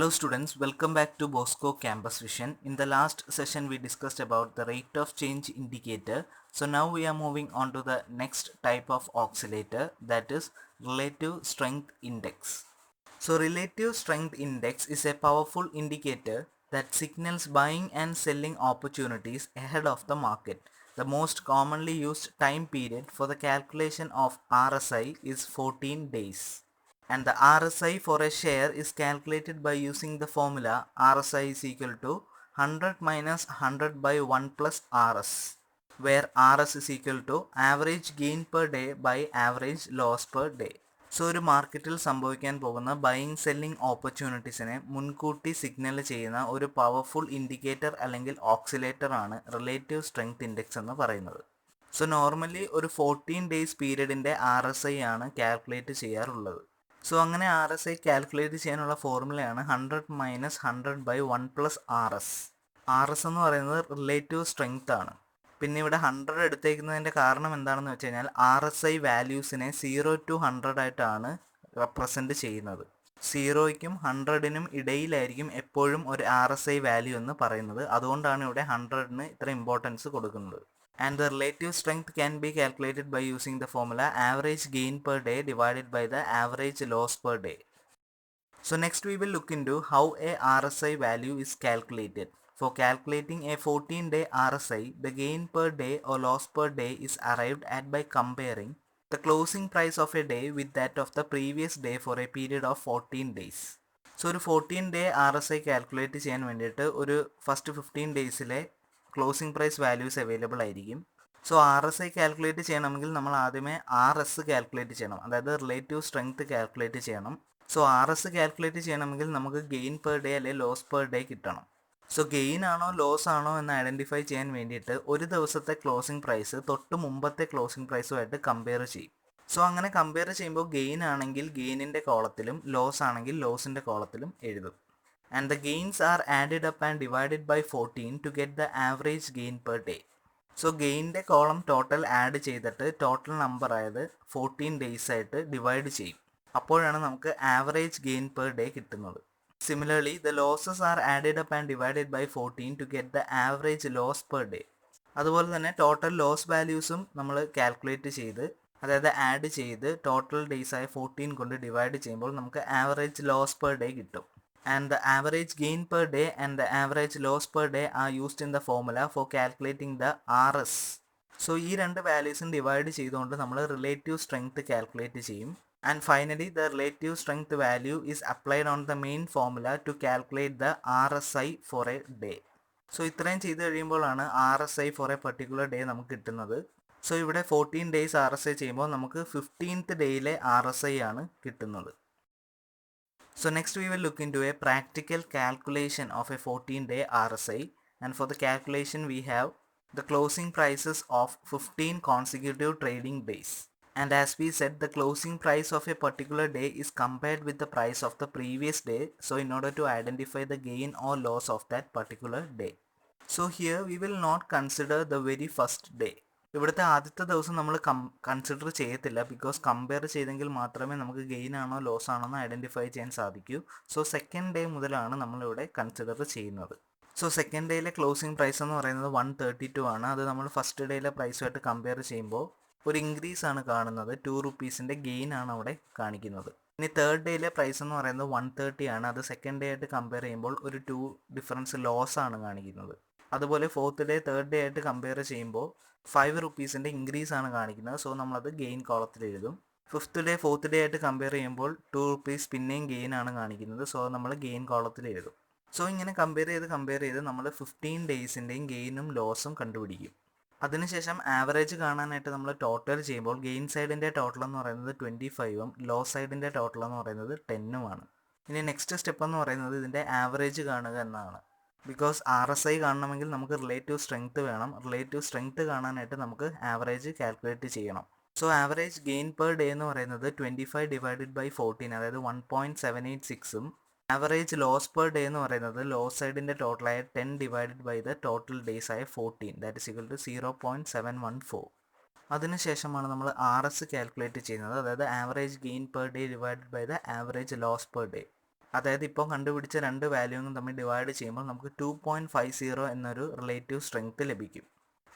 Hello students, welcome back to Bosco Campus Vision. In the last session we discussed about the rate of change indicator. So now we are moving on to the next type of oscillator, that is relative strength index. So relative strength index is a powerful indicator that signals buying and selling opportunities ahead of the market. The most commonly used time period for the calculation of RSI is 14 days. And the RSI for a share is calculated by using the formula RSI is equal to 100 minus 100 by 1 plus RS, where RS is equal to average gain per day by average loss per day. So ഒരു മാർക്കറ്റിൽ സംഭവിക്കാൻ പോകുന്ന buying selling ഓപ്പർച്യൂണിറ്റീസിനെ മുൻകൂട്ടി signal ചെയ്യുന്ന ഒരു powerful indicator അല്ലെങ്കിൽ oscillator ആണ് relative strength index എന്ന് പറയുന്നത്. സോ നോർമലി ഒരു 14 ഡേയ്സ് പീരീഡിൻ്റെ RSI ആണ് കാൽക്കുലേറ്റ് ചെയ്യാറുള്ളത്. സോ അങ്ങനെ RSI കാൽക്കുലേറ്റ് ചെയ്യാനുള്ള ഫോർമുലയാണ് 100 minus 100 by 1 plus RS. RS എന്ന് പറയുന്നത് റിലേറ്റീവ് സ്ട്രെങ്ത് ആണ്. പിന്നെ ഇവിടെ 100 എടുത്തേക്കുന്നതിൻ്റെ കാരണം എന്താണെന്ന് വെച്ച് കഴിഞ്ഞാൽ RSI വാല്യൂസിനെ 0 to 100 ആയിട്ടാണ് റെപ്രസെൻറ്റ് ചെയ്യുന്നത്. 0യ്ക്കും 100നും ഇടയിലായിരിക്കും എപ്പോഴും ഒരു RSI വാല്യൂ എന്ന് പറയുന്നത്. അതുകൊണ്ടാണ് ഇവിടെ 100ന് ഇത്ര ഇമ്പോർട്ടൻസ് കൊടുക്കുന്നത്. And the relative strength can be calculated by using the formula average gain per day divided by the average loss per day. So next we will look into how a RSI value is calculated. For calculating a 14-day RSI, the gain per day or loss per day is arrived at by comparing the closing price of a day with that of the previous day for a period of 14 days. So ഒരു 14-day RSI calculate ചെയ്യാൻ വേണ്ടിയിട്ട് ഒരു first 15 ഡേയ്സിലെ closing price values available ആയിരിക്കും. So RSI calculate ചെയ്യണമെങ്കിൽ നമ്മൾ ആദ്യമേ RS calculate ചെയ്യണം, അതായത് റിലേറ്റീവ് സ്ട്രെങ്ത് കാൽക്കുലേറ്റ് ചെയ്യണം. സോ RS കാൽക്കുലേറ്റ് ചെയ്യണമെങ്കിൽ നമുക്ക് ഗെയിൻ പെർ ഡേ അല്ലെങ്കിൽ ലോസ് പെർ ഡേ കിട്ടണം. സോ ഗെയിൻ ആണോ ലോസ് ആണോ എന്ന് ഐഡൻറ്റിഫൈ ചെയ്യാൻ വേണ്ടിയിട്ട് ഒരു ദിവസത്തെ ക്ലോസിംഗ് പ്രൈസ് തൊട്ട് മുമ്പത്തെ ക്ലോസിംഗ് പ്രൈസുമായിട്ട് കമ്പയർ ചെയ്യും. സോ അങ്ങനെ കമ്പയർ ചെയ്യുമ്പോൾ ഗെയിൻ ആണെങ്കിൽ ഗെയിനിൻ്റെ കോളത്തിലും ലോസ് ആണെങ്കിൽ ലോസിൻ്റെ കോളത്തിലും എഴുതും. And the gains are added up and divided by 14 to get the average gain per day. So ഗെയിൻ്റെ കോളം ടോട്ടൽ ആഡ് ചെയ്തിട്ട് ടോട്ടൽ നമ്പർ ആയത് 14 ഡേയ്സ് ആയിട്ട് ഡിവൈഡ് ചെയ്യും. അപ്പോഴാണ് നമുക്ക് ആവറേജ് ഗെയിൻ പെർ ഡേ കിട്ടുന്നത്. Similarly the losses are added up and divided by 14 to get the average loss per day. അതുപോലെ തന്നെ ടോട്ടൽ ലോസ് വാല്യൂസും നമ്മൾ കാൽക്കുലേറ്റ് ചെയ്ത്, അതായത് ആഡ് ചെയ്ത് ടോട്ടൽ ഡേയ്സ് ആയ 14 കൊണ്ട് ഡിവൈഡ് ചെയ്യുമ്പോൾ നമുക്ക് ആവറേജ് ലോസ് പെർ ഡേ കിട്ടും. And the average gain per day and the average loss per day are used in the formula for calculating the RS. So ഈ രണ്ട് വാല്യൂസും ഡിവൈഡ് ചെയ്തുകൊണ്ട് നമ്മൾ റിലേറ്റീവ് സ്ട്രെങ്ത് കാൽക്കുലേറ്റ് ചെയ്യും. And finally the relative strength value is applied on the main formula to calculate the RSI for a day. So ഇത്രയും ചെയ്ത് കഴിയുമ്പോഴാണ് RSI for a particular day നമുക്ക് കിട്ടുന്നത്. സോ ഇവിടെ 14 ഡേയ്സ് RSI ചെയ്യുമ്പോൾ നമുക്ക് 15th ഡേയിലെ RSI ആണ് കിട്ടുന്നത്. So next we will look into a practical calculation of a 14-day RSI, and for the calculation we have the closing prices of 15 consecutive trading days. And as we said, the closing price of a particular day is compared with the price of the previous day, so in order to identify the gain or loss of that particular day. So here we will not consider the very first day. ഇവിടുത്തെ ആദ്യത്തെ ദിവസം നമ്മൾ consider ചെയ്യത്തില്ല, because compare ചെയ്തെങ്കിൽ മാത്രമേ നമുക്ക് gain ആണോ loss ആണോ എന്ന് ഐഡൻറ്റിഫൈ ചെയ്യാൻ സാധിക്കൂ. സോ സെക്കൻഡ് ഡേ മുതലാണ് നമ്മളിവിടെ കൺസിഡർ ചെയ്യുന്നത്. സോ സെക്കൻഡ് ഡേയിലെ ക്ലോസിംഗ് പ്രൈസ് എന്ന് പറയുന്നത് 132 ആണ്. അത് നമ്മൾ ഫസ്റ്റ് ഡേയിലെ പ്രൈസുമായിട്ട് കമ്പയർ ചെയ്യുമ്പോൾ ഒരു ഇൻക്രീസ് ആണ് കാണുന്നത്. 2 റുപ്പീസിൻ്റെ ഗെയിൻ ആണ് അവിടെ കാണിക്കുന്നത്. ഇനി തേർഡ് ഡേയിലെ പ്രൈസ് എന്ന് പറയുന്നത് 130 ആണ്. അത് സെക്കൻഡ് ഡേ ആയിട്ട് കമ്പയർ ചെയ്യുമ്പോൾ ഒരു 2 ഡിഫറൻസ് ലോസ് ആണ് കാണിക്കുന്നത്. അതുപോലെ ഫോർത്ത് ഡേ തേർഡ് ഡേ ആയിട്ട് കമ്പയർ ചെയ്യുമ്പോൾ 5 റുപ്പീസിൻ്റെ ഇൻക്രീസ് ആണ് കാണിക്കുന്നത്. സോ നമ്മളത് ഗെയിൻ കോളത്തിൽ എഴുതും. ഫിഫ്ത്ത് ഡേ ഫോർത്ത് ഡേ ആയിട്ട് കമ്പയർ ചെയ്യുമ്പോൾ 2 റുപ്പീസ് പിന്നെയും ഗെയിൻ ആണ് കാണിക്കുന്നത്. സോ നമ്മൾ ഗെയിൻ കോളത്തിൽ എഴുതും. സോ ഇങ്ങനെ കമ്പയർ ചെയ്ത് നമ്മൾ 15 ഡേയ്സിൻ്റെയും ഗെയിനും ലോസും കണ്ടുപിടിക്കും. അതിനുശേഷം ആവറേജ് കാണാനായിട്ട് നമ്മൾ ടോട്ടൽ ചെയ്യുമ്പോൾ ഗെയിൻ സൈഡിൻ്റെ ടോട്ടൽ എന്ന് പറയുന്നത് 25ഉം ലോസ് സൈഡിൻ്റെ ടോട്ടൽ എന്ന് പറയുന്നത് 10ഉമാണ്. ഇനി നെക്സ്റ്റ് സ്റ്റെപ്പ് എന്ന് പറയുന്നത് ഇതിൻ്റെ ആവറേജ് കാണുക എന്നതാണ്. ബിക്കോസ് RSI കാണണമെങ്കിൽ നമുക്ക് റിലേറ്റീവ് സ്ട്രെങ്ത് വേണം. റിലേറ്റീവ് സ്ട്രെങ്ത് കാണാനായിട്ട് നമുക്ക് ആവറേജ് കാൽക്കുലേറ്റ് ചെയ്യണം. So average gain per day എന്ന് പറയുന്നത് 25 ഡിവൈഡഡ് ബൈ 14, അതായത് 1.786ഉം ആവറേജ് ലോസ് പെർ ഡേ എന്ന് പറയുന്നത് ലോസ് സൈഡിൻ്റെ ടോട്ടലായ 10 divided by the total days ആയ 14, ദാറ്റ് ഇസ് ഈക്വൽ ടു 0.714. അതിനുശേഷമാണ് നമ്മൾ RS കാൽക്കുലേറ്റ് ചെയ്യുന്നത്, അതായത് average gain per day divided by the average loss per day. അതായത് ഇപ്പോൾ കണ്ടുപിടിച്ച രണ്ട് വാല്യൂവും തമ്മിൽ ഡിവൈഡ് ചെയ്യുമ്പോൾ നമുക്ക് 2.50 എന്നൊരു റിലേറ്റീവ് സ്ട്രെങ്ത് ലഭിക്കും.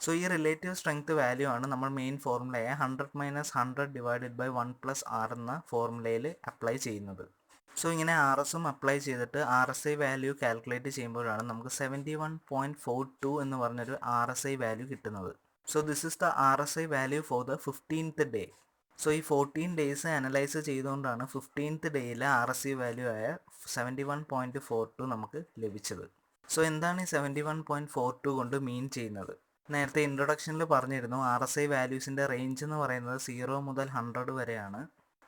സോ ഈ റിലേറ്റീവ് സ്ട്രെങ്ത് വാല്യൂ ആണ് നമ്മൾ മെയിൻ ഫോർമുലയായ 100 - 100 ഡിവൈഡഡ് ബൈ 1 + r എന്ന ഫോർമുലയിൽ അപ്ലൈ ചെയ്യുന്നത്. സോ ഇങ്ങനെ RSഉം അപ്ലൈ ചെയ്തിട്ട് RSI വാല്യൂ കാൽക്കുലേറ്റ് ചെയ്യുമ്പോഴാണ് നമുക്ക് 71.42 എന്ന് പറഞ്ഞൊരു RSI വാല്യൂ കിട്ടുന്നത്. So this is the RSI value for the 15th day. So ഈ 14 ഡേയ്സ് അനലൈസ് ചെയ്തുകൊണ്ടാണ് 15th ഡേയിലെ RSI വാല്യൂ ആയ 71.42 നമുക്ക് ലഭിച്ചത്. സോ എന്താണ് ഈ 71.42 കൊണ്ട് മീൻ ചെയ്യുന്നത്? നേരത്തെ ഇൻട്രൊഡക്ഷനിൽ പറഞ്ഞിരുന്നു RSI വാല്യൂസിൻ്റെ റേഞ്ച് എന്ന് പറയുന്നത് 0 മുതൽ 100 വരെയാണ്.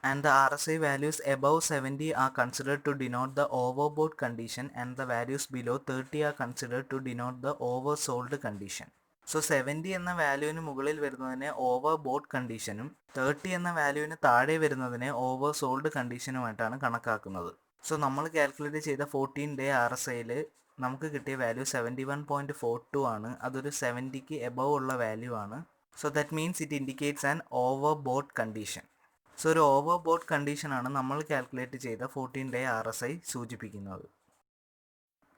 And the RSI values above 70 are considered to denote the overbought condition and the values below 30 are considered to denote the oversold condition. So 70 എന്ന വാല്യൂവിന് മുകളിൽ വരുന്നതിനെ ഓവർ ബോട്ട് കണ്ടീഷനും 30 എന്ന വാല്യൂവിന് താഴെ വരുന്നതിനെ ഓവർ സോൾഡ് കണ്ടീഷനുമായിട്ടാണ് കണക്കാക്കുന്നത്. സോ നമ്മൾ കാൽക്കുലേറ്റ് ചെയ്ത 14 ഡേ RSIയിൽ നമുക്ക് കിട്ടിയ വാല്യൂ 71.42 ആണ്. അതൊരു 70ക്ക് എബവ് ഉള്ള വാല്യൂ ആണ്. So that means it indicates an over boat condition. So ഒരു ഓവർ ബോട്ട് കണ്ടീഷനാണ് നമ്മൾ കാൽക്കുലേറ്റ് ചെയ്ത 14 ഡേ RSI സൂചിപ്പിക്കുന്നത്.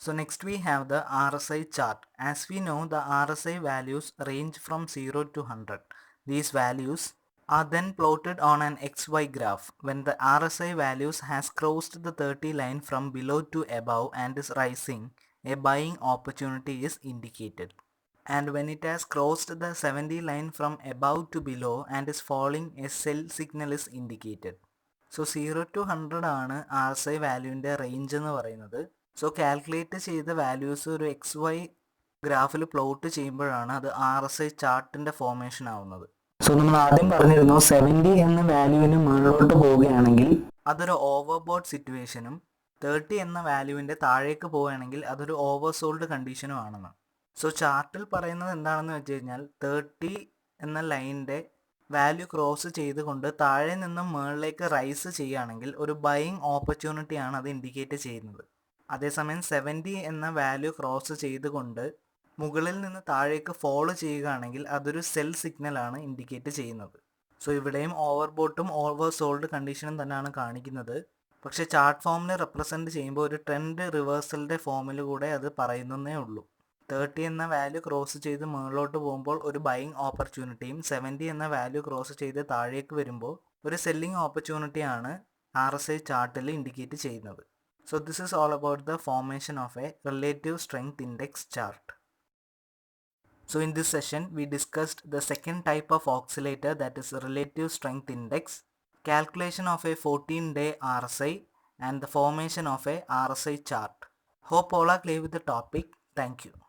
So next we have the RSI chart. As we know, the RSI values range from 0 to 100. These values are then plotted on an XY graph. When the RSI values has crossed the 30 line from below to above and is rising, a buying opportunity is indicated. And when it has crossed the 70 line from above to below and is falling, a sell signal is indicated. So 0 to 100 ആണ് RSI വാല്യൂവിൻ്റെ range എന്ന് പറയുന്നത്. So calculate ചെയ്ത values ഒരു XY ഗ്രാഫിൽ plot ചെയ്യുമ്പോഴാണ് അത് RSI ചാർട്ടിൻ്റെ formation ആവുന്നത്. So നമ്മൾ ആദ്യം പറഞ്ഞിരുന്നു 70 എന്ന വാല്യൂവിന് മുകളിലോട്ട് പോവുകയാണെങ്കിൽ അതൊരു ഓവർബോട്ട് സിറ്റുവേഷനും 30 എന്ന വാല്യൂവിൻ്റെ താഴേക്ക് പോവുകയാണെങ്കിൽ അതൊരു ഓവർസോൾഡ് കണ്ടീഷനും ആണെന്ന്. സോ ചാർട്ടിൽ പറയുന്നത് എന്താണെന്ന് വെച്ച് കഴിഞ്ഞാൽ 30 എന്ന ലൈനിൻ്റെ വാല്യൂ ക്രോസ് ചെയ്തുകൊണ്ട് താഴെ നിന്നും മുകളിലേക്ക് റൈസ് ചെയ്യുകയാണെങ്കിൽ ഒരു ബൈയിങ് ഓപ്പർച്യൂണിറ്റിയാണ് അത് ഇൻഡിക്കേറ്റ് ചെയ്യുന്നത്. അതേസമയം 70 എന്ന വാല്യൂ ക്രോസ് ചെയ്തുകൊണ്ട് മുകളിൽ നിന്ന് താഴേക്ക് ഫോളോ ചെയ്യുകയാണെങ്കിൽ അതൊരു സെൽ സിഗ്നലാണ് ഇൻഡിക്കേറ്റ് ചെയ്യുന്നത്. സോ ഇവിടെയും ഓവർബോട്ടും ഓവർ സോൾഡ് കണ്ടീഷനും തന്നെയാണ് കാണിക്കുന്നത്. പക്ഷേ ചാർട്ട് ഫോമിൽ റെപ്രസെൻറ്റ് ചെയ്യുമ്പോൾ ഒരു ട്രെൻഡ് റിവേഴ്സലിൻ്റെ ഫോമിൽ കൂടെ അത് പറയുന്നതേ ഉള്ളൂ. 30 എന്ന വാല്യൂ ക്രോസ് ചെയ്ത് മുകളിലോട്ട് പോകുമ്പോൾ ഒരു ബൈയിങ് ഓപ്പർച്യൂണിറ്റിയും 70 എന്ന വാല്യൂ ക്രോസ് ചെയ്ത് താഴേക്ക് വരുമ്പോൾ ഒരു സെല്ലിംഗ് ഓപ്പർച്യൂണിറ്റിയാണ് RSI ചാർട്ടിൽ ഇൻഡിക്കേറ്റ് ചെയ്യുന്നത്. So this is all about the formation of a relative strength index chart. So in this session we discussed the second type of oscillator, that is relative strength index, calculation of a 14-day RSI and the formation of a RSI chart. Hope all are clear with the topic. Thank you.